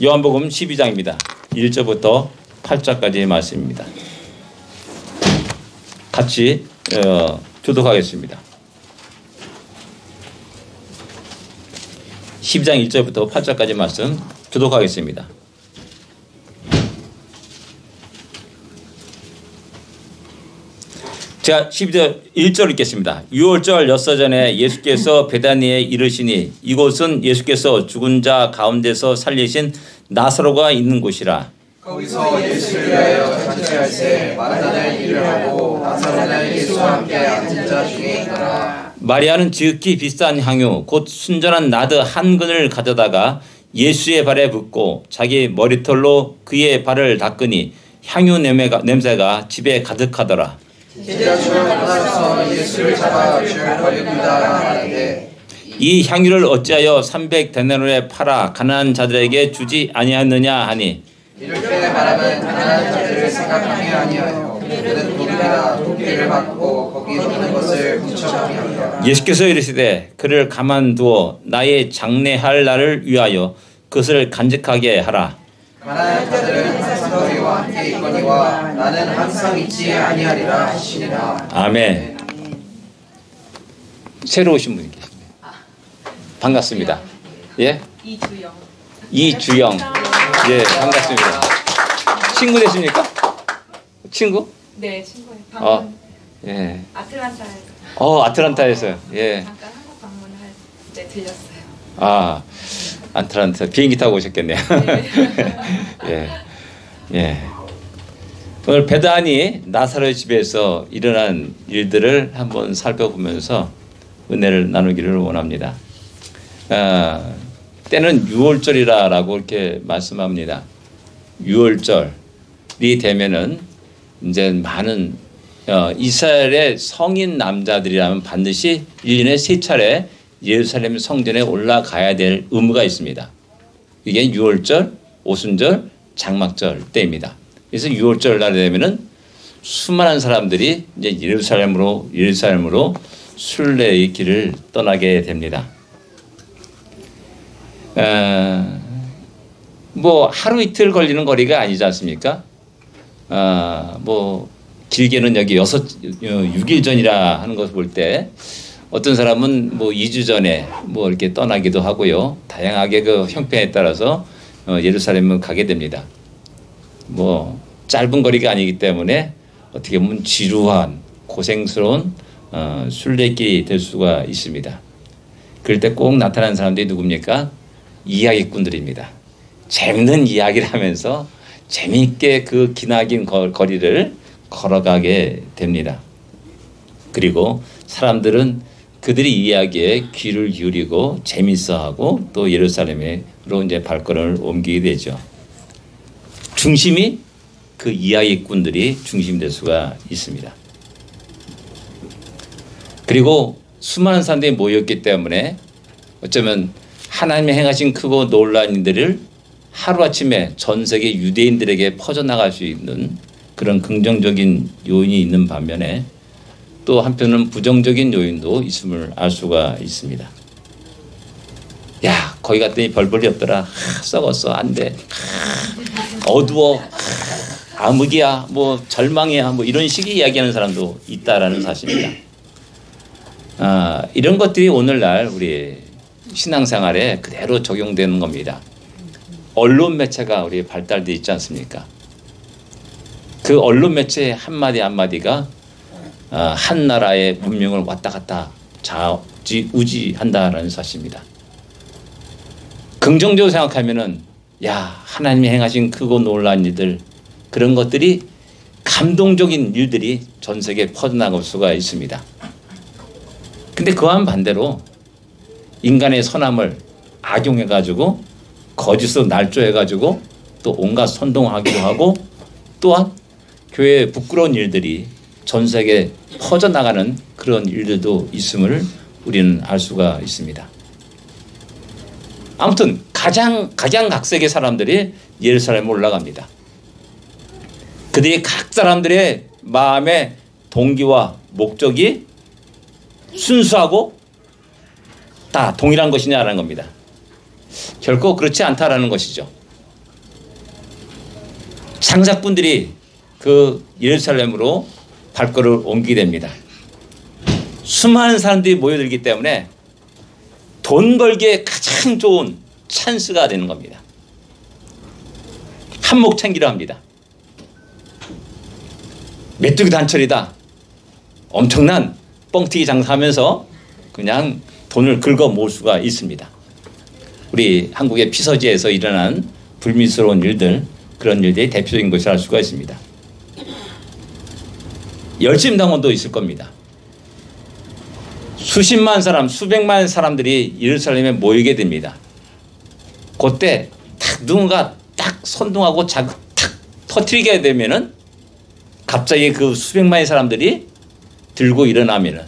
요한복음 12장입니다. 1절부터 8절까지의 말씀입니다. 같이 교독하겠습니다. 12장 1절부터 8절까지 말씀 교독하겠습니다. 제가 12절 1절 읽겠습니다. 6월절 엿새전에 예수께서 베다니에 이르시니 이곳은 예수께서 죽은 자 가운데서 살리신 나사로가 있는 곳이라. 거기서 예수를 위하여 잔치할세 마르다는 일을 하고 나사로는 예수와 함께 앉은 자 중에 있더라. 마리아는 지극히 비싼 향유 곧 순전한 나드 한 근을 가져다가 예수의 발에 붓고 자기 머리털로 그의 발을 닦으니 향유 냄새가 집에 가득하더라. 제자 중 하나로서 예수를 잡아 줄 버립니다 하는데 이 향유를 어찌하여 300데나리온에 팔아 가난한 자들에게 주지 아니하느냐 하니 이렇게 말하면 가난한 자들을 생각하며 아니하여 그들은 도둑이나 도끼를 받고 거기 있는 것을 훔쳐가게 하더라. 예수께서 이르시되 그를 가만두어 나의 장례할 날을 위하여 그것을 간직하게 하라. 가난한 자들은 항상 너희와 함께 있거니와 나는 항상 있지 아니하리라 하시니라. 아멘. 새로 오신 분이 계십니다. 반갑습니다. 예? 이주영. 예, 반갑습니다. 친구 되십니까? 친구? 네, 친구예요. 방문. 예. 아틀란타에서. 아틀란타에서요. 예. 잠깐 한국 방문할 때 들렸어요. 아틀란타 비행기 타고 오셨겠네요. 예. 예. 오늘 베다니 나사로의 집에서 일어난 일들을 한번 살펴보면서 은혜를 나누기를 원합니다. 때는 6월절이라고 이렇게 말씀합니다. 6월절이 되면은 이제 많은 이스라엘의 성인 남자들이라면 반드시 1년에 3차례 예루살렘 성전에 올라가야 될 의무가 있습니다. 이게 6월절, 오순절, 장막절 때입니다. 그래서 6월절 날이 되면은 수많은 사람들이 이제 예루살렘으로 순례의 길을 떠나게 됩니다. 뭐 하루 이틀 걸리는 거리가 아니지 않습니까? 뭐 길게는 여기 6일 전이라 하는 것을 볼 때 어떤 사람은 뭐 2주 전에 뭐 이렇게 떠나기도 하고요. 다양하게 그 형편에 따라서 예루살렘을 가게 됩니다. 뭐 짧은 거리가 아니기 때문에 어떻게 보면 지루한 고생스러운 순례길이 될 수가 있습니다. 그럴 때 꼭 나타나는 사람들이 누굽니까? 이야기꾼들입니다. 재밌는 이야기를 하면서 재미있게 그 기나긴 거리를 걸어가게 됩니다. 그리고 사람들은 그들의 이야기에 귀를 기울이고 재밌어하고 또 예루살렘으로 이제 발걸음을 옮기게 되죠. 중심이 그 이야기꾼들이 중심이 될 수가 있습니다. 그리고 수많은 사람들이 모였기 때문에 어쩌면 하나님이 행하신 크고 놀라운 일들을 하루아침에 전 세계 유대인들에게 퍼져나갈 수 있는 그런 긍정적인 요인이 있는 반면에 또 한편은 부정적인 요인도 있음을 알 수가 있습니다. 야, 거기 갔더니 별볼이 없더라. 썩었어. 안 돼. 어두워. 암흑이야. 뭐 절망이야. 뭐 이런 식의 이야기하는 사람도 있다라는 사실입니다. 이런 것들이 오늘날 우리 신앙생활에 그대로 적용되는 겁니다. 언론 매체가 우리 발달되어 있지 않습니까? 그 언론 매체의 한마디 한마디가 한 나라의 문명을 왔다 갔다 좌지우지한다라는 사실입니다. 긍정적으로 생각하면은 야, 하나님이 행하신 크고 놀라운 일들, 그런 것들이 감동적인 일들이 전 세계에 퍼져나갈 수가 있습니다. 근데 그와는 반대로 인간의 선함을 악용해가지고 거짓으로 날조해가지고 또 온갖 선동하기도 하고 또한 교회에 부끄러운 일들이 전 세계에 퍼져나가는 그런 일들도 있음을 우리는 알 수가 있습니다. 아무튼 각양각색의 사람들이 예루살렘에 올라갑니다. 그들이 각 사람들의 마음의 동기와 목적이 순수하고 다 동일한 것이냐라는 겁니다. 결코 그렇지 않다라는 것이죠. 장사꾼들이 그 예루살렘으로 발걸음을 옮기게 됩니다. 수많은 사람들이 모여들기 때문에 돈 벌기에 가장 좋은 찬스가 되는 겁니다. 한몫 챙기려 합니다. 메뚜기 단철이다. 엄청난 뻥튀기 장사하면서 그냥 돈을 긁어 모을 수가 있습니다. 우리 한국의 피서지에서 일어난 불미스러운 일들, 그런 일들이 대표적인 것이라 할 수가 있습니다. 열심당원도 있을 겁니다. 수십만 사람, 수백만 사람들이 예루살렘에 모이게 됩니다. 그때 딱 누군가 딱 선동하고 탁 터뜨리게 되면은 갑자기 그 수백만의 사람들이 들고 일어나면은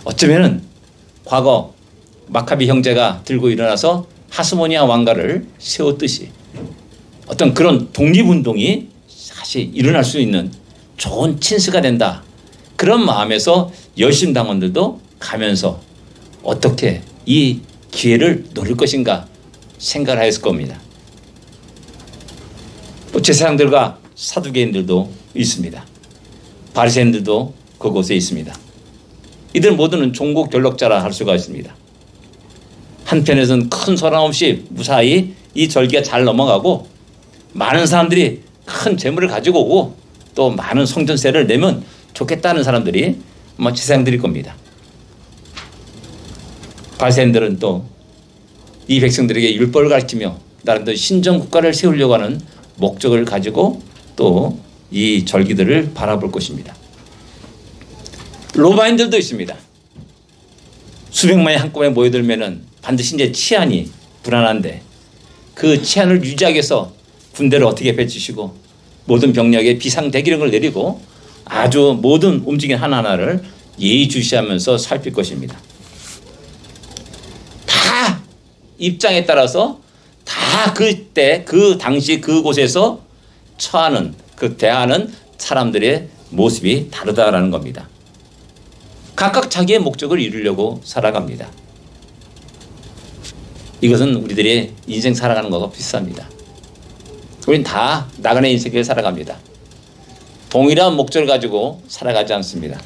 어쩌면은 과거 마카비 형제가 들고 일어나서 하스모니아 왕가를 세웠듯이 어떤 그런 독립운동이 사실 일어날 수 있는 좋은 찬스가 된다. 그런 마음에서 열심당원들도 가면서 어떻게 이 기회를 노릴 것인가 생각을 했을 겁니다. 제사장들과 사두개인들도 있습니다. 바리새인들도 그곳에 있습니다. 이들 모두는 종국 결력자라 할 수가 있습니다. 한편에서는 큰 소란 없이 무사히 이 절기가 잘 넘어가고 많은 사람들이 큰 재물을 가지고 오고 또 많은 성전세를 내면 좋겠다는 사람들이 아마 제사장들일 겁니다. 바리새인들은 또 이 백성들에게 율법을 가르치며 나름대로 신정국가를 세우려고 하는 목적을 가지고 또 이 절기들을 바라볼 것입니다. 로마인들도 있습니다. 수백만이 한꺼번에 모여들면은 반드시 이제 치안이 불안한데 그 치안을 유지하기 위해서 군대를 어떻게 배치시고 모든 병력에 비상대기령을 내리고 아주 모든 움직임 하나하나를 예의주시하면서 살필 것입니다. 다 입장에 따라서 다 그때 그 당시 그곳에서 처하는 그 대하는 사람들의 모습이 다르다라는 겁니다. 각각 자기의 목적을 이루려고 살아갑니다. 이것은 우리들의 인생 살아가는 것과 비슷합니다. 우린 다 나간의 인생을 살아갑니다. 동일한 목적을 가지고 살아가지 않습니다.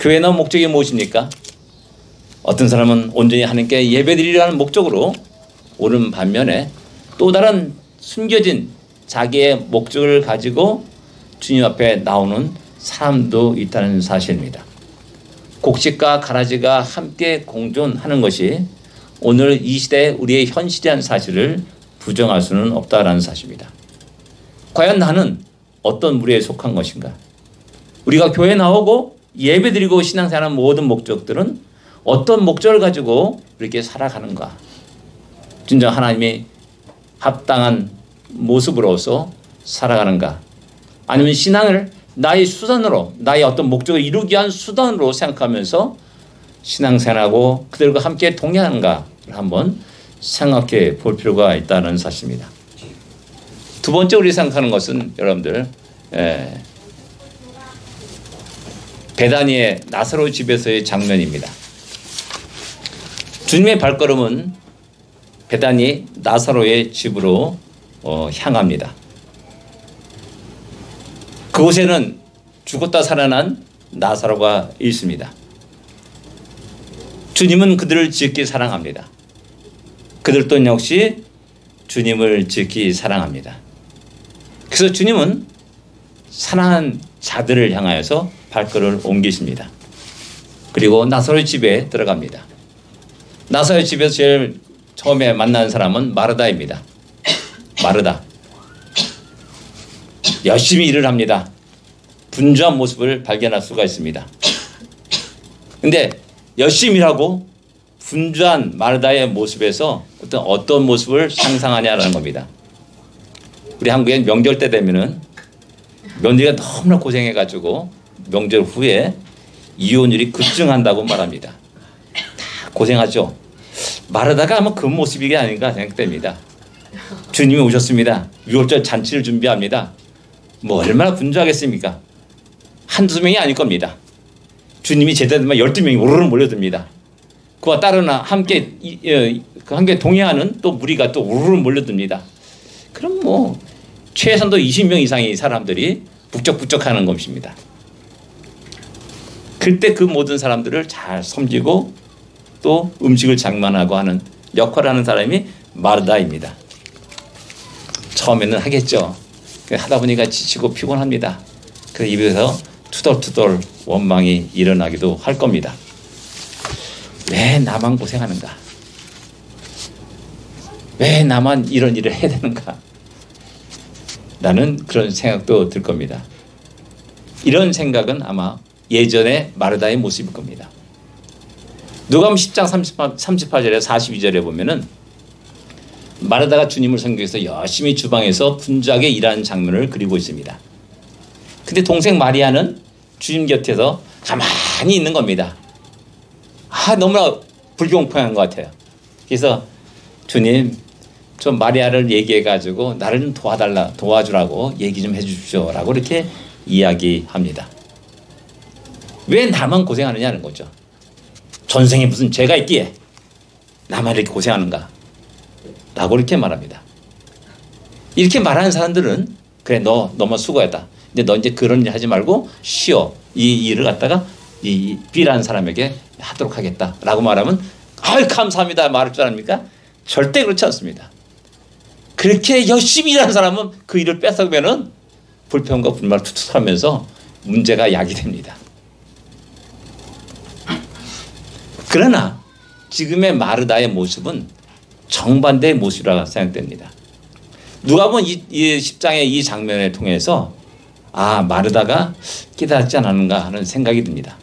교회 나온 목적이 무엇입니까? 어떤 사람은 온전히 하나님께 예배드리려는 목적으로 오는 반면에 또 다른 숨겨진 자기의 목적을 가지고 주님 앞에 나오는 사람도 있다는 사실입니다. 곡식과 가라지가 함께 공존하는 것이 오늘 이 시대에 우리의 현실이라는 사실을 부정할 수는 없다라는 사실입니다. 과연 나는 어떤 무리에 속한 것인가? 우리가 교회에 나오고 예배드리고 신앙생활하는 모든 목적들은 어떤 목적을 가지고 이렇게 살아가는가? 진정 하나님이 합당한 모습으로서 살아가는가? 아니면 신앙을 나의 수단으로, 나의 어떤 목적을 이루기 위한 수단으로 생각하면서 신앙생활하고 그들과 함께 동행하는가를 한번 생각해 볼 필요가 있다는 사실입니다. 두 번째 우리 생각하는 것은 여러분들 베다니의 나사로 집에서의 장면입니다. 주님의 발걸음은 베다니 나사로의 집으로 향합니다. 그곳에는 죽었다 살아난 나사로가 있습니다. 주님은 그들을 지극히 사랑합니다. 그들 또한 역시 주님을 지극히 사랑합니다. 그래서 주님은 사랑한 자들을 향하여서 발걸음을 옮기십니다. 그리고 나사로의 집에 들어갑니다. 나사로의 집에서 제일 처음에 만난 사람은 마르다입니다. 마르다. 열심히 일을 합니다. 분주한 모습을 발견할 수가 있습니다. 근데 열심히 일하고 분주한 마르다의 모습에서 어떤 모습을 상상하냐라는 겁니다. 우리 한국엔 명절 때 되면은 며느리가 너무나 고생해가지고 명절 후에 이혼율이 급증한다고 말합니다. 다 고생하죠. 마르다가 아마 그 모습이 아닌가 생각됩니다. 주님이 오셨습니다. 유월절 잔치를 준비합니다. 뭐 얼마나 분주하겠습니까? 한두 명이 아닐 겁니다. 주님이 제자들만 12명이 우르르 몰려듭니다. 그와 따르나 함께 동행하는 또 무리가 또 우르르 몰려듭니다. 그럼 뭐 최소한도 20명 이상의 사람들이 북적북적하는 것입니다. 그때 그 모든 사람들을 잘 섬기고 또 음식을 장만하고 하는 역할을 하는 사람이 마르다입니다. 처음에는 하겠죠. 하다 보니까 지치고 피곤합니다. 그 입에서 투덜투덜 원망이 일어나기도 할 겁니다. 왜 나만 고생하는가? 왜 나만 이런 일을 해야 되는가? 라는 그런 생각도 들 겁니다. 이런 생각은 아마 예전의 마르다의 모습일 겁니다. 누가복음 10장 38절에 42절에 보면은 마르다가 주님을 섬기기 위해서 열심히 주방에서 분주하게 일하는 장면을 그리고 있습니다. 근데 동생 마리아는 주님 곁에서 가만히 있는 겁니다. 너무나 불경통한 것 같아요. 그래서 주님, 좀 마리아를 얘기해가지고 나를 좀 도와주라고 얘기 좀 해주십시오 라고 이렇게 이야기합니다. 왜 나만 고생하느냐는 거죠. 전생에 무슨 죄가 있기에 나만 이렇게 고생하는가 라고 이렇게 말합니다. 이렇게 말하는 사람들은 그래, 너무 수고했다. 근데 너 이제 그런 일 하지 말고 쉬어. 이 일을 갖다가 이 B라는 사람에게 하도록 하겠다 라고 말하면 감사합니다 말할 줄 아닙니까? 절대 그렇지 않습니다. 그렇게 열심히 일하는 사람은 그 일을 뺏어가면은 불평과 불만을 투투하면서 문제가 야기됩니다. 그러나 지금의 마르다의 모습은 정반대의 모습이라고 생각됩니다. 누가복음 10장의 이 장면을 통해서 마르다가 깨닫지 않았는가 하는 생각이 듭니다.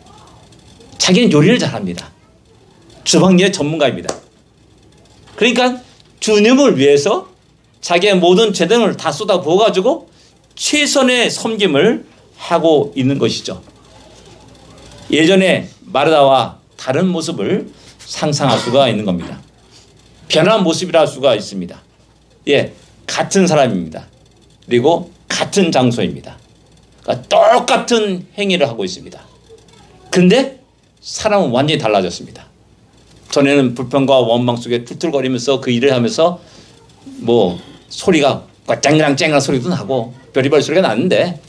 자기는 요리를 잘합니다. 주방일의 전문가입니다. 그러니까 주님을 위해서 자기의 모든 재능을 다 쏟아부어가지고 최선의 섬김을 하고 있는 것이죠. 예전에 마르다와 다른 모습을 상상할 수가 있는 겁니다. 변한 모습이라 할 수가 있습니다. 같은 사람입니다. 그리고 같은 장소입니다. 그러니까 똑같은 행위를 하고 있습니다. 근데 사람은 완전히 달라졌습니다. 전에는 불평과 원망 속에 툴툴거리면서 그 일을 하면서 뭐 소리가 쨍랑쨍랑 소리도 나고 별의별 소리가 나는데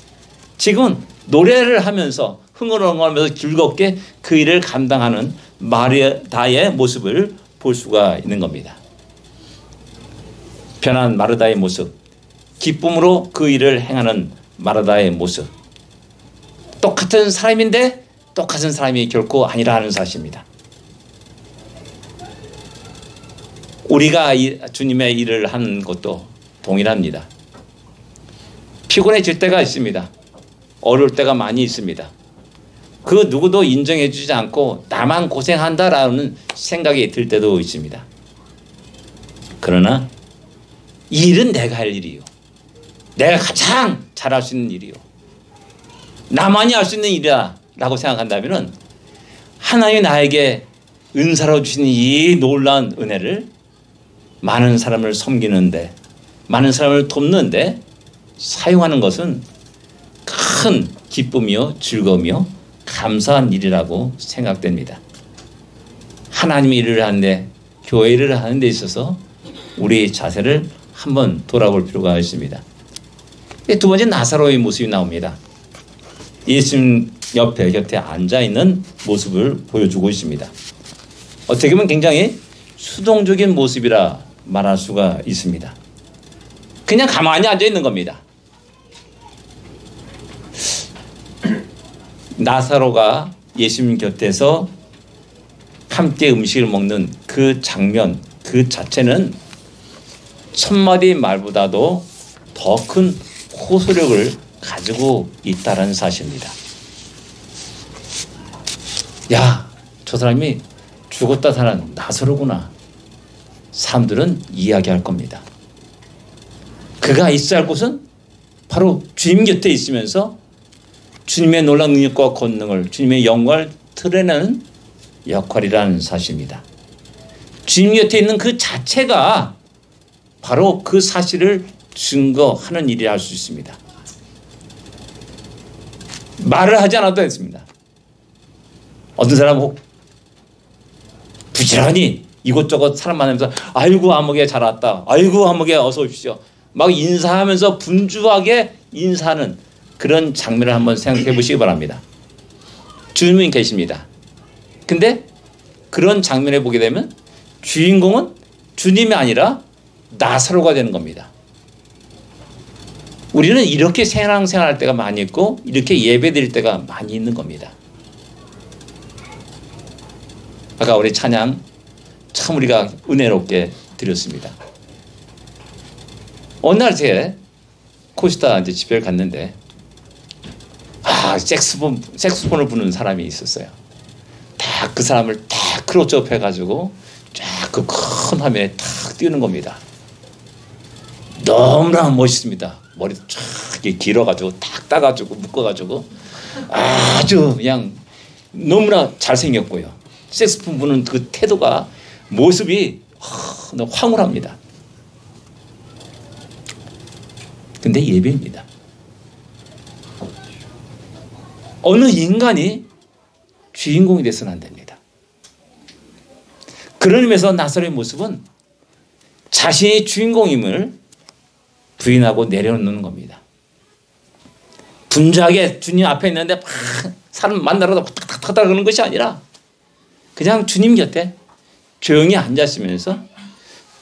지금은 노래를 하면서 흥얼흥얼하면서 즐겁게 그 일을 감당하는 마르다의 모습을 볼 수가 있는 겁니다. 변한 마르다의 모습, 기쁨으로 그 일을 행하는 마르다의 모습. 똑같은 사람인데 똑같은 사람이 결코 아니라 하는 사실입니다. 우리가 주님의 일을 하는 것도 동일합니다. 피곤해질 때가 있습니다. 어려울 때가 많이 있습니다. 그 누구도 인정해 주지 않고 나만 고생한다라는 생각이 들 때도 있습니다. 그러나 이 일은 내가 할 일이요. 내가 가장 잘할 수 있는 일이요. 나만이 할 수 있는 일이다 라고 생각한다면 하나님이 나에게 은사로 주신 이 놀라운 은혜를 많은 사람을 섬기는데 많은 사람을 돕는데 사용하는 것은 큰 기쁨이요 즐거움이요 감사한 일이라고 생각됩니다. 하나님의 일을 하는데 교회 일을 하는 데 있어서 우리의 자세를 한번 돌아볼 필요가 있습니다. 두 번째 나사로의 모습이 나옵니다. 예수님 곁에 앉아있는 모습을 보여주고 있습니다. 어떻게 보면 굉장히 수동적인 모습이라 말할 수가 있습니다. 그냥 가만히 앉아있는 겁니다. 나사로가 예수님 곁에서 함께 음식을 먹는 그 장면 그 자체는 천마디 말보다도 더 큰 호소력을 가지고 있다는 사실입니다. 야, 저 사람이 죽었다 사는 나사로구나. 사람들은 이야기할 겁니다. 그가 있어야 할 곳은 바로 주님 곁에 있으면서 주님의 놀라운 능력과 권능을 주님의 영광을 드러내는 역할이라는 사실입니다. 주님 곁에 있는 그 자체가 바로 그 사실을 증거하는 일이라 할 수 있습니다. 말을 하지 않아도 됐습니다. 어떤 사람은 부지런히 이곳저곳 사람 만나면서 아이고 아무개 잘 왔다. 아이고 아무개 어서 오십시오. 막 인사하면서 분주하게 인사하는 그런 장면을 한번 생각해 보시기 바랍니다. 주님은 계십니다. 근데 그런 장면을 보게 되면 주인공은 주님이 아니라 나사로가 되는 겁니다. 우리는 이렇게 신앙생활할 때가 많이 있고 이렇게 예배드릴 때가 많이 있는 겁니다. 아까 우리 찬양 참 우리가 은혜롭게 드렸습니다. 어느 날 제가 코스타 이제 집회를 갔는데 색소폰을 부는 사람이 있었어요. 딱 그 사람을 딱 크로즈업 해가지고 쫙 그 큰 화면에 탁 띄우는 겁니다. 너무나 멋있습니다. 머리도 쫙 길어가지고 탁 따가지고 묶어가지고 아주 그냥 너무나 잘생겼고요. 색소폰 부는 그 태도가 모습이 너무 황홀합니다. 근데 예배입니다. 어느 인간이 주인공이 돼서는 안 됩니다. 그런 의미에서 나사로의 모습은 자신이 주인공임을 부인하고 내려놓는 겁니다. 분주하게 주님 앞에 있는데 막 사람 만나러 탁탁탁탁 그러는 것이 아니라 그냥 주님 곁에 조용히 앉았으면서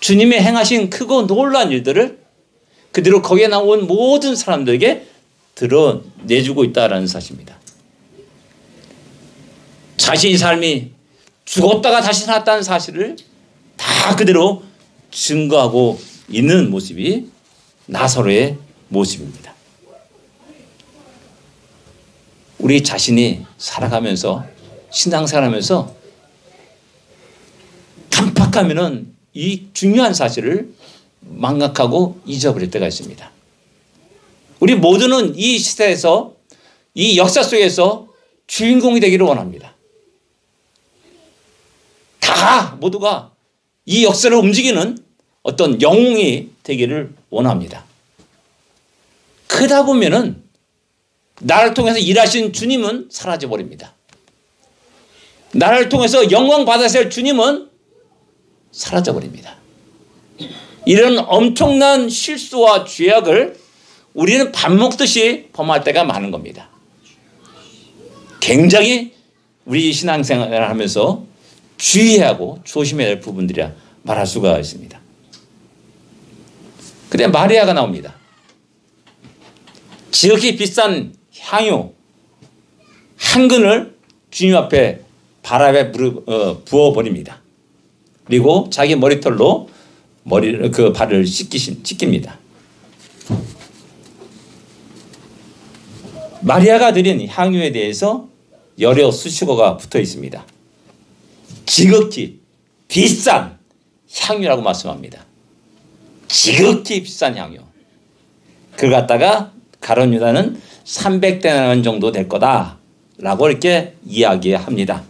주님의 행하신 크고 놀라운 일들을 그대로 거기에 나온 모든 사람들에게 드러내주고 있다는 사실입니다. 자신의 삶이 죽었다가 다시 살았다는 사실을 다 그대로 증거하고 있는 모습이 나사로의 모습입니다. 우리 자신이 살아가면서 신앙생활하면서 깜빡하면은 이 중요한 사실을 망각하고 잊어버릴 때가 있습니다. 우리 모두는 이 시대에서 이 역사 속에서 주인공이 되기를 원합니다. 다 모두가 이 역사를 움직이는 어떤 영웅이 되기를 원합니다. 그러다 보면은 나를 통해서 일하신 주님은 사라져 버립니다. 나를 통해서 영광 받으셔야 할 주님은 사라져 버립니다. 이런 엄청난 실수와 죄악을 우리는 밥 먹듯이 범할 때가 많은 겁니다. 굉장히 우리 신앙생활을 하면서 주의해야 하고 조심해야 할 부분들이라 말할 수가 있습니다. 그때 마리아가 나옵니다. 지극히 비싼 향유 한 근을 주님 앞에 바람에 부어버립니다. 그리고 자기 머리털로 그 발을 씻깁니다. 마리아가 드린 향유에 대해서 여러 수식어가 붙어 있습니다. 지극히 비싼 향유라고 말씀합니다. 지극히 비싼 향유. 그걸 갖다가 가룟 유다는 300데나리온 정도 될 거다라고 이렇게 이야기합니다.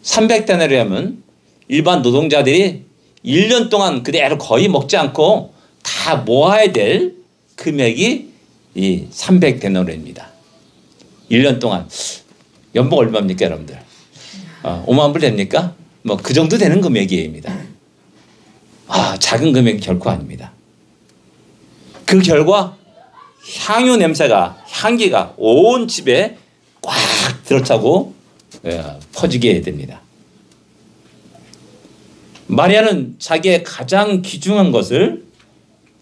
300데나리온이면 일반 노동자들이 1년 동안 그대로 거의 먹지 않고 다 모아야 될 금액이 이 300데나리온입니다. 1년 동안 연봉 얼마입니까, 여러분들? 5만 불 됩니까? 뭐 그 정도 되는 금액입니다. 작은 금액이 결코 아닙니다. 그 결과 향유 냄새가 향기가 온 집에 꽉 들어차고 퍼지게 됩니다. 마리아는 자기의 가장 귀중한 것을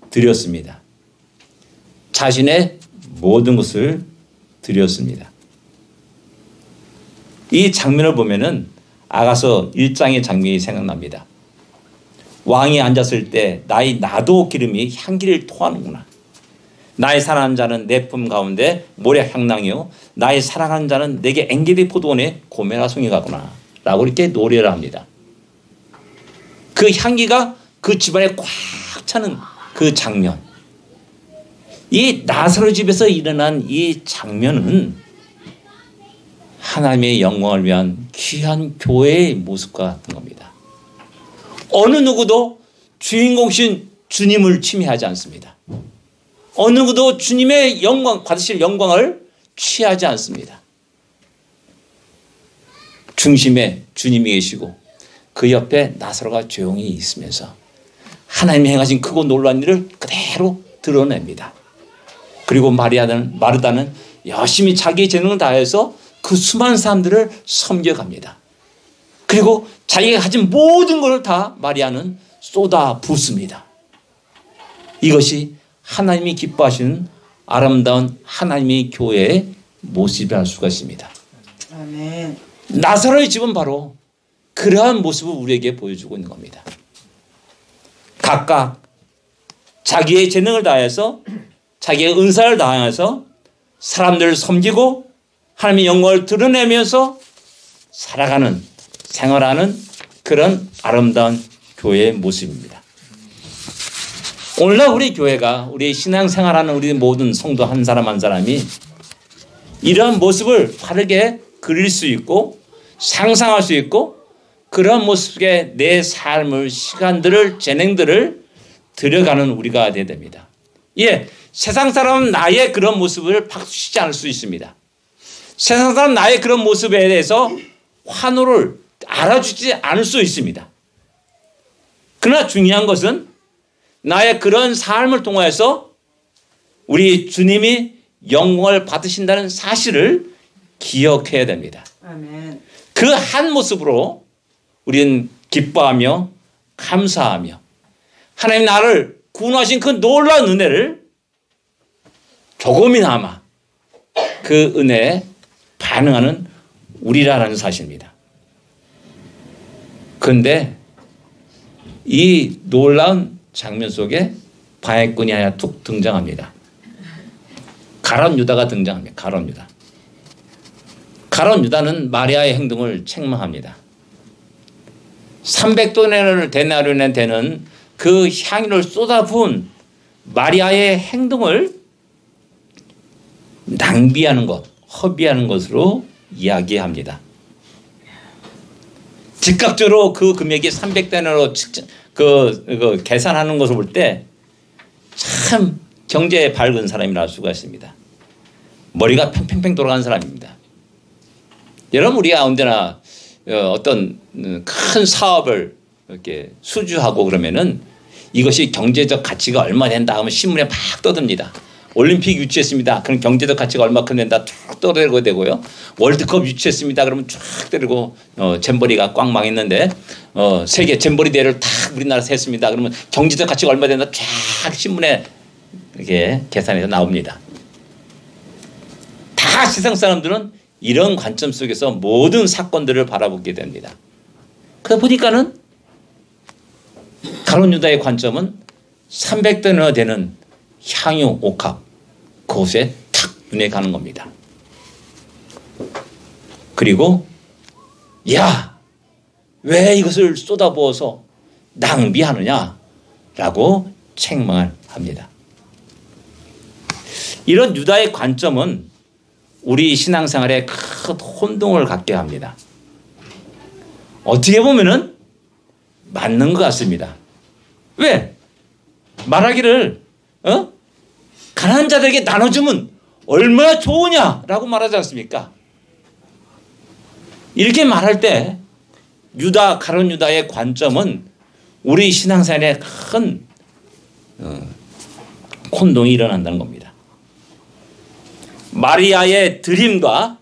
드렸습니다. 자신의 모든 것을 드렸습니다. 이 장면을 보면은 아가서 1장의 장면이 생각납니다. 왕이 앉았을 때 나도 기름이 향기를 토하는구나. 나의 사랑하는 자는 내 품 가운데 모래 향낭이요 나의 사랑하는 자는 내게 엔게디 포도원의 고메라 송이가구나 라고 이렇게 노래를 합니다. 그 향기가 그 집안에 꽉 차는 그 장면, 이 나사로 집에서 일어난 이 장면은 하나님의 영광을 위한 귀한 교회의 모습과 같은 겁니다. 어느 누구도 주인공이신 주님을 침해하지 않습니다. 어느 누구도 주님의 영광 받으실 영광을 취하지 않습니다. 중심에 주님이 계시고 그 옆에 나사로가 조용히 있으면서 하나님이 행하신 크고 놀라운 일을 그대로 드러냅니다. 그리고 마르다는 열심히 자기의 재능을 다해서 그 수많은 사람들을 섬겨갑니다. 그리고 자기가 가진 모든 것을 다 마리아는 쏟아 붓습니다. 이것이 하나님이 기뻐하시는 아름다운 하나님의 교회의 모습이랄 수가 있습니다. 아멘. 나사로의 집은 바로 그러한 모습을 우리에게 보여주고 있는 겁니다. 각각 자기의 재능을 다해서 자기의 은사를 다해서 사람들을 섬기고 하나님의 영광을 드러내면서 살아가는 생활하는 그런 아름다운 교회의 모습입니다. 오늘날 우리 교회가 우리 신앙생활하는 우리 모든 성도 한 사람 한 사람이 이러한 모습을 바르게 그릴 수 있고 상상할 수 있고 그런 모습 속에 내 삶을 시간들을 재능들을 들여가는 우리가 되어야 됩니다. 예, 세상 사람은 나의 그런 모습을 박수치지 않을 수 있습니다. 세상 사람 나의 그런 모습에 대해서 환호를 알아주지 않을 수 있습니다. 그러나 중요한 것은 나의 그런 삶을 통해서 우리 주님이 영광을 받으신다는 사실을 기억해야 됩니다. 아멘. 그 한 모습으로 우리는 기뻐하며 감사하며 하나님 나를 구원하신 그 놀라운 은혜를 조금이나마 그 은혜에 반응하는 우리라는 사실입니다. 그런데 이 놀라운 장면 속에 방해꾼이 하나 툭 등장합니다. 가룟 유다가 등장합니다. 가룟 유다. 가룟 유다는 마리아의 행동을 책망합니다. 300데나리온에 되는 그 향유를 쏟아부은 마리아의 행동을 낭비하는 것, 허비하는 것으로 이야기합니다. 즉각적으로 그 금액이 300데나리온 계산하는 것을 볼 때 참 경제에 밝은 사람이라 할 수가 있습니다. 머리가 팽팽팽 돌아가는 사람입니다. 여러분 우리가 언제나 어떤 큰 사업을 이렇게 수주하고 그러면은 이것이 경제적 가치가 얼마 된다 하면 신문에 막 떠듭니다. 올림픽 유치했습니다. 그럼 경제적 가치가 얼마큼 된다 쭉 떠들고 되고요. 월드컵 유치했습니다. 그러면 쭉 때리고 잼버리가 꽉 망했는데 세계 잼버리 대회를 다 우리나라에서 했습니다. 그러면 경제적 가치가 얼마 된다 쫙 신문에 이렇게 계산해서 나옵니다. 다 세상 사람들은 이런 관점 속에서 모든 사건들을 바라보게 됩니다. 그러다 보니까는 가룟 유다의 관점은 300데나리온 되는 향유 옥합 그곳에 탁 눈에 가는 겁니다. 그리고 야, 왜 이것을 쏟아부어서 낭비하느냐라고 책망을 합니다. 이런 유다의 관점은 우리 신앙생활에 큰 혼동을 갖게 합니다. 어떻게 보면은 맞는 것 같습니다. 왜? 말하기를 가난한 자들에게 나눠주면 얼마나 좋으냐라고 말하지 않습니까? 이렇게 말할 때 가룟 유다의 관점은 우리 신앙생활에 큰 혼동이 일어난다는 겁니다. 마리아의 드림과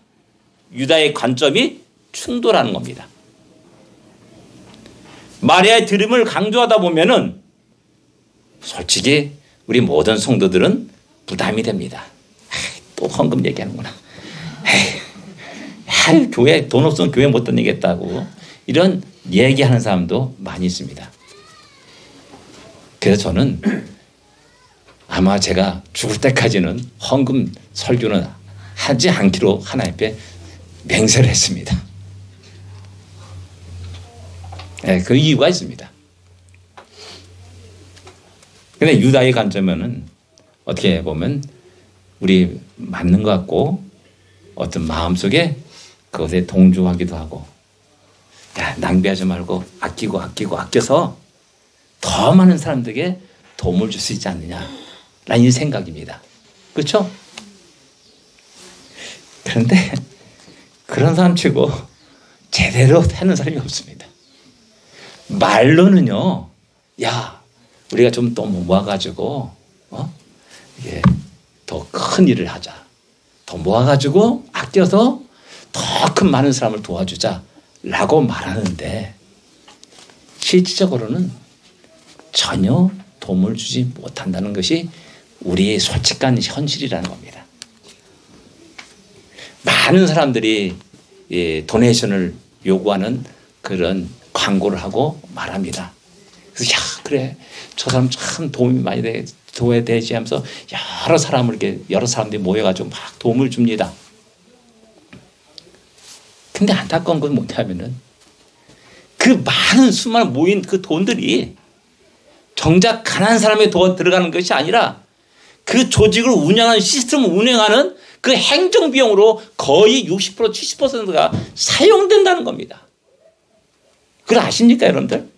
유다의 관점이 충돌하는 겁니다. 마리아의 드림을 강조하다 보면은 솔직히 우리 모든 성도들은 부담이 됩니다. 또 헌금 얘기하는구나. 교회 돈 없으면 교회 못 다니겠다고 이런 얘기하는 사람도 많이 있습니다. 그래서 저는 아마 제가 죽을 때까지는 헌금 설교는 하지 않기로 하나님 앞에 맹세를 했습니다. 네, 그 이유가 있습니다. 근데 유다의 관점에는 어떻게 보면 우리 맞는 것 같고 어떤 마음속에 그것에 동조하기도 하고 야, 낭비하지 말고 아껴서 더 많은 사람들에게 도움을 줄 수 있지 않느냐라는 이 생각입니다. 그렇죠? 그런데 그런 사람 치고 제대로 하는 사람이 없습니다. 말로는요, 야, 우리가 좀 또 모아가지고 이게 더 큰 일을 하자. 더 모아가지고 아껴서 더 큰 많은 사람을 도와주자라고 말하는데 실질적으로는 전혀 도움을 주지 못한다는 것이 우리의 솔직한 현실이라는 겁니다. 많은 사람들이 도네이션을 요구하는 그런 광고를 하고 말합니다. 그래서 야 그래 저 사람 참 도움이 많이 되지 하면서 여러 사람들이 모여가지고 막 도움을 줍니다. 근데 안타까운 건 뭐냐면은 그 많은 수많은 모인 그 돈들이 정작 가난한 사람의 돈 들어가는 것이 아니라 그 조직을 운영하는 시스템을 운영하는 그 행정비용으로 거의 60% 70%가 사용된다는 겁니다. 그걸 아십니까 여러분들?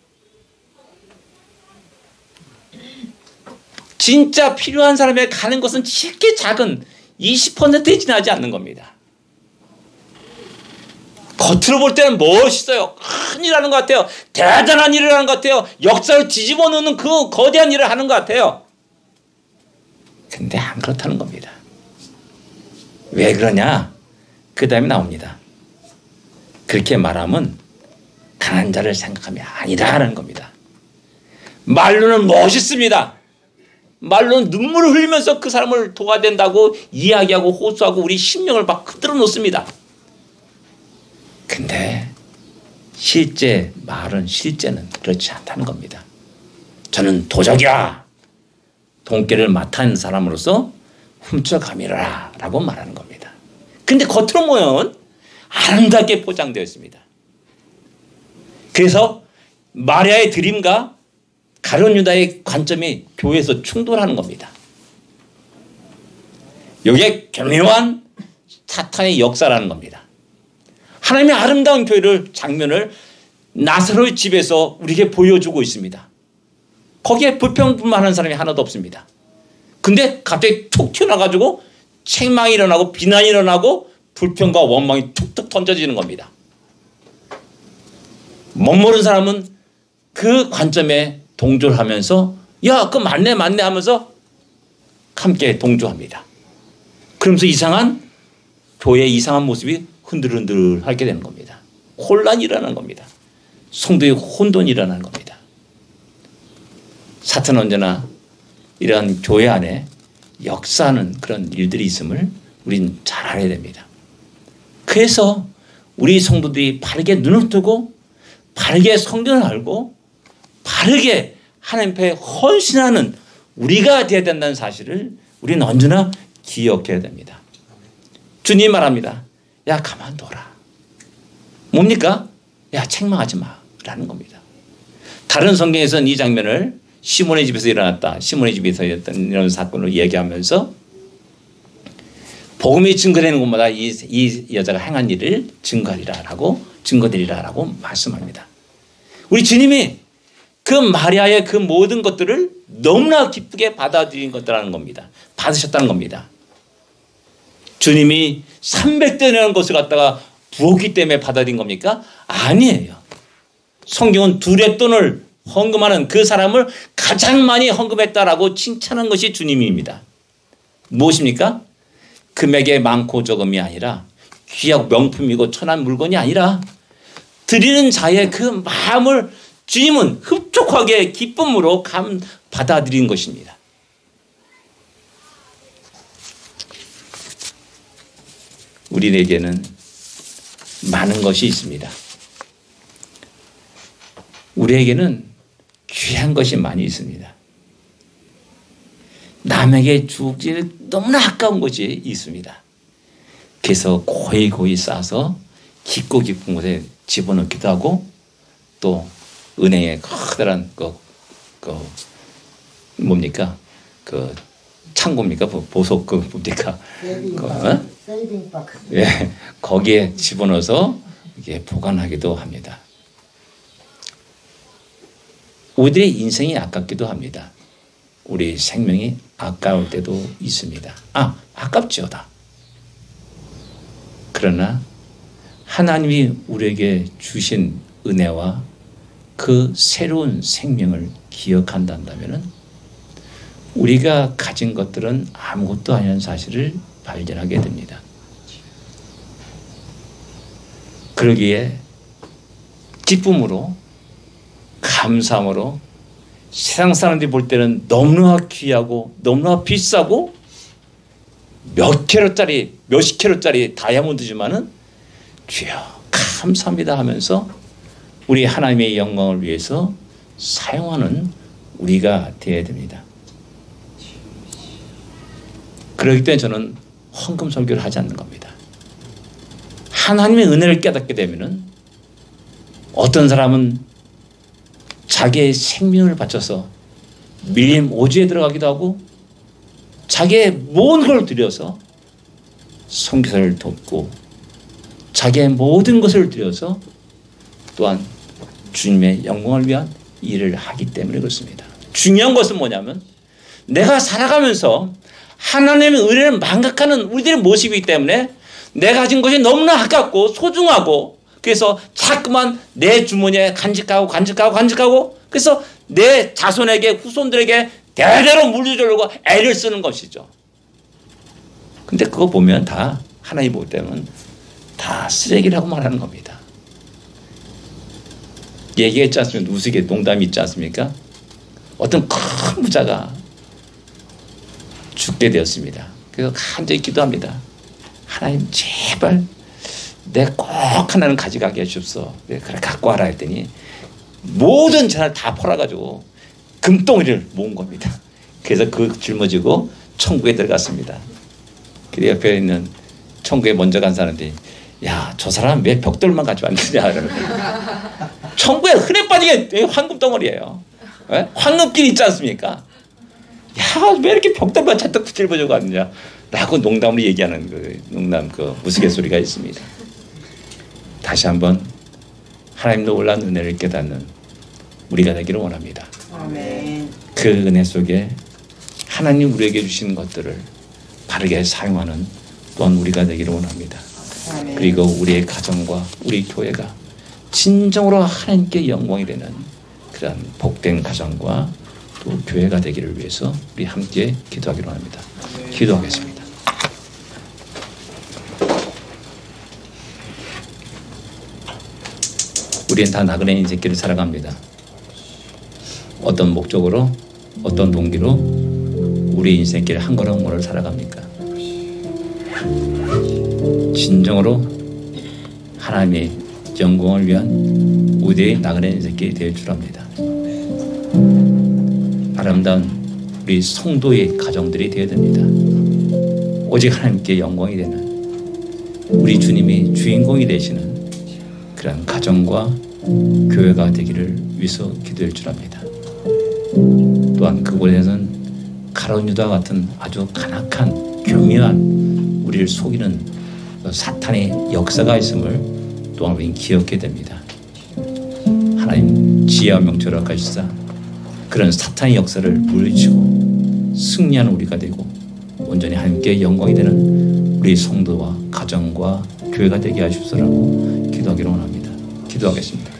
진짜 필요한 사람에게 가는 것은 쉽게 작은 20%에 지나지 않는 겁니다. 겉으로 볼 때는 멋있어요. 큰 일 하는 것 같아요. 대단한 일을 하는 것 같아요. 역사를 뒤집어 놓는 그 거대한 일을 하는 것 같아요. 근데 안 그렇다는 겁니다. 왜 그러냐? 그 다음에 나옵니다. 그렇게 말하면 강한 자를 생각하면 아니다라는 겁니다. 말로는 멋있습니다. 말로는 눈물을 흘리면서 그 사람을 도와야 된다고 이야기하고 호소하고 우리 심령을 막 흔들어 놓습니다. 근데 실제는 그렇지 않다는 겁니다. 저는 도적이야. 돈깨를 맡은 사람으로서 훔쳐가미라 라고 말하는 겁니다. 근데 겉으로 보면 아름답게 포장되어 있습니다. 그래서 마리아의 드림과 가룟 유다의 관점이 교회에서 충돌하는 겁니다. 이게 교묘한 사탄의 역사라는 겁니다. 하나님의 아름다운 교회를 장면을 나사로의 집에서 우리에게 보여주고 있습니다. 거기에 불평불만하는 사람이 하나도 없습니다. 근데 갑자기 툭 튀어나가지고 책망이 일어나고 비난이 일어나고 불평과 원망이 툭툭 던져지는 겁니다. 못 모르는 사람은 그 관점에 동조를 하면서 야, 그거 맞네 하면서 함께 동조합니다. 그러면서 교회의 이상한 모습이 흔들흔들 하게 되는 겁니다. 혼란이 일어나는 겁니다. 성도의 혼돈이 일어나는 겁니다. 사탄은 언제나 이러한 교회 안에 역사하는 그런 일들이 있음을 우린 잘 알아야 됩니다. 그래서 우리 성도들이 바르게 눈을 뜨고 바르게 성경을 알고 바르게 하나님 앞에 헌신하는 우리가 되어야 된다는 사실을 우리는 언제나 기억해야 됩니다. 주님 말합니다. 야 가만둬라. 뭡니까? 야 책망하지 마라는 겁니다. 다른 성경에서는 이 장면을 시몬의 집에서 일어났다. 시몬의 집에서 이런 사건을 얘기하면서 복음이 증거되는 곳마다 이 여자가 행한 일을 증거되리라라고 말씀합니다. 우리 주님이 그 마리아의 그 모든 것들을 너무나 기쁘게 받아들인 것이라는 겁니다. 받으셨다는 겁니다. 주님이 300대라는 것을 갖다가 부었기 때문에 받아들인 겁니까? 아니에요. 성경은 두렛돈을 헌금하는 그 사람을 가장 많이 헌금했다라고 칭찬한 것이 주님입니다. 무엇입니까? 금액의 많고 적음이 아니라 귀하고 명품이고 천한 물건이 아니라 드리는 자의 그 마음을 주님은 흡족하게 기쁨으로 받아들인 것입니다. 우리에게는 많은 것이 있습니다. 우리에게는 귀한 것이 많이 있습니다. 남에게 주기 너무나 아까운 것이 있습니다. 그래서 고이 싸서 깊고 깊은 곳에 집어넣기도 하고 또 은행에 커다란 뭡니까? 그 창고입니까? 보석 뭡니까? 세이빙 박스. 예, 거기에 집어넣어서 이게 보관하기도 합니다. 우리들의 인생이 아깝기도 합니다. 우리 생명이 아까울 때도 있습니다. 아깝지요다. 그러나 하나님이 우리에게 주신 은혜와 그 새로운 생명을 기억한다면은 우리가 가진 것들은 아무것도 아니라는 사실을 발견하게 됩니다. 그러기에 기쁨으로 감사함으로 세상 사람들이 볼 때는 너무나 귀하고 너무나 비싸고 몇 캐럿짜리 몇십 캐럿짜리 다이아몬드지만은 주여 감사합니다 하면서 우리 하나님의 영광을 위해서 사용하는 우리가 되어야 됩니다. 그렇기 때문에 저는 헌금 설교를 하지 않는 겁니다. 하나님의 은혜를 깨닫게 되면은 어떤 사람은 자기의 생명을 바쳐서 밀림 오지에 들어가기도 하고 자기의 모든 걸 들여서 선교사를 돕고 자기의 모든 것을 들여서 또한 주님의 영광을 위한 일을 하기 때문에 그렇습니다. 중요한 것은 뭐냐면 내가 살아가면서 하나님의 은혜를 망각하는 우리들의 모습이기 때문에 내가 가진 것이 너무나 아깝고 소중하고 그래서 자꾸만 내 주머니에 간직하고 그래서 내 자손에게 후손들에게 대대로 물려주려고 애를 쓰는 것이죠. 근데 그거 보면 다 하나님 볼 때는 다 쓰레기라고 말하는 겁니다. 얘기했지 않습니까? 우스개 농담이 있지 않습니까? 어떤 큰 부자가 죽게 되었습니다. 그래서 간절히 기도합니다. 하나님 제발 내 꼭 하나는 가져가게 해주십시오. 그래 갖고 와라 했더니 모든 재산을 다 팔아가지고 금덩이를 모은 겁니다. 그래서 그 짊어지고 천국에 들어갔습니다. 그 옆에 있는 천국에 먼저 간 사람들이 야, 저 사람은 왜 벽돌만 가져왔느냐. 천국에 흔해 빠지게 황금덩어리예요. 네? 황금길 있지 않습니까? 야, 왜 이렇게 벽돌만 잔뜩 짊어지고 왔느냐 라고 농담으로 얘기하는 그 농담 그 우스갯소리가 있습니다. 다시 한번 하나님 놀라운 은혜를 깨닫는 우리가 되기를 원합니다. 아멘. 그 은혜 속에 하나님 우리에게 주신 것들을 바르게 사용하는 또한 우리가 되기를 원합니다. 아멘. 그리고 우리의 가정과 우리 교회가 진정으로 하나님께 영광이 되는 그런 복된 가정과 또 교회가 되기를 위해서 우리 함께 기도하기로 합니다. 기도하겠습니다. 우리는 다 나그네 인생길을 살아갑니다. 어떤 목적으로 어떤 동기로 우리 인생길을 한 걸음 한 걸음 살아갑니까? 진정으로 하나님의 영광을 위한 우리의 나그네 인생길이 될 줄 압니다. 아름다운 우리 성도의 가정들이 되어야 됩니다. 오직 하나님께 영광이 되는 우리 주님이 주인공이 되시는 그런 가정과 교회가 되기를 위해서 기도할 줄 압니다. 또한 그곳에는 가룟 유다 같은 아주 간악한 교묘한 우리를 속이는 사탄의 역사가 있음을 또한 우리는 기억해야 됩니다. 하나님 지혜와 명철을 허락하시사 그런 사탄의 역사를 물리치고 승리하는 우리가 되고 온전히 하나님께 영광이 되는 우리 성도와 가정과 교회가 되게 하십시오라고 기도하기를 원합니다. 기도하겠습니다.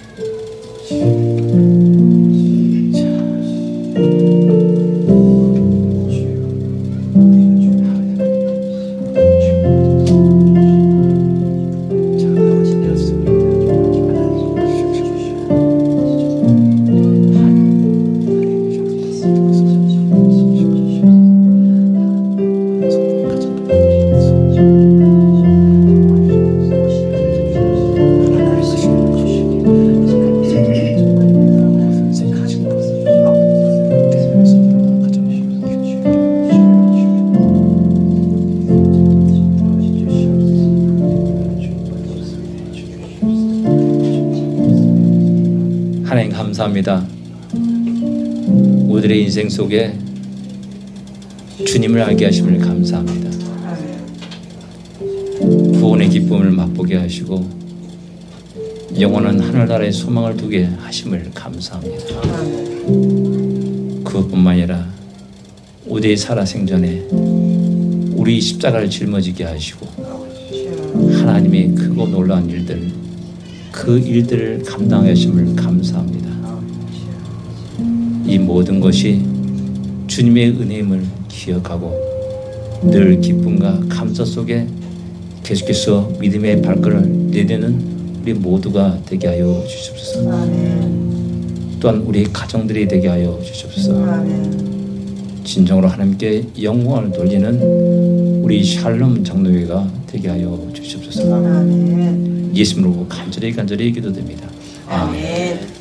하나님 감사합니다. 우리들의 인생 속에 주님을 알게 하심을 감사합니다. 구원의 기쁨을 맛보게 하시고 영원한 하늘나라의 소망을 두게 하심을 감사합니다. 그것뿐만 아니라 우리의 살아생전에 우리 십자가를 짊어지게 하시고 하나님의 크고 놀라운 일들 그 일들을 감당하심을 감사합니다. 이 모든 것이 주님의 은혜임을 기억하고 늘 기쁨과 감사 속에 계속해서 믿음의 발걸음을 내딛는 우리 모두가 되게 하여 주시옵소서. 또한 우리 가정들이 되게 하여 주시옵소서. 진정으로 하나님께 영광을 돌리는 우리 샬롬 장로회가 되게 하여 주시옵소서. 예수님으로 간절히 기도됩니다. 아멘.